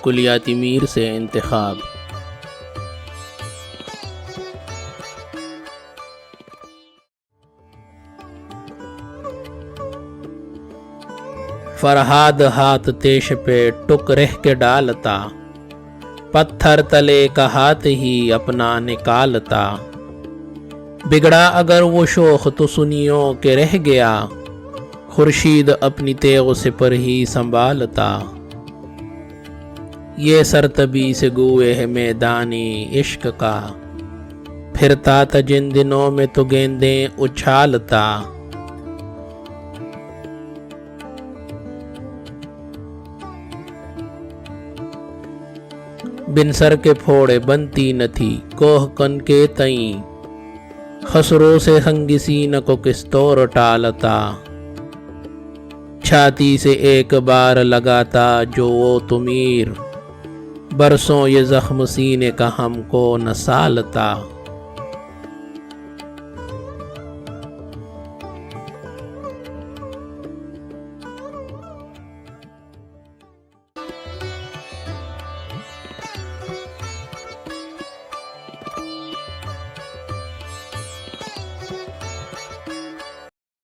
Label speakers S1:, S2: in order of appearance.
S1: कुलियाती मीर से इंतखाब। फरहाद हाथ तेश पे टुक रह के डालता, पत्थर तले का हाथ ही अपना निकालता। बिगड़ा अगर वो शोख तो सुनियो के रह गया, खुर्शीद अपनी तेग से पर ही संभालता। ये सरतबी से गुए है मैदानी इश्क का, फिरता था जिन दिनों में तो गेंदें उछालता। बिन सर के फोड़े बनती न थी कोह कन के तई, खसरों से हंगिसीन को किस तौर टालता। छाती से एक बार लगाता जो वो तुमीर, बरसों ये जख्म सीने का हमको न सालता।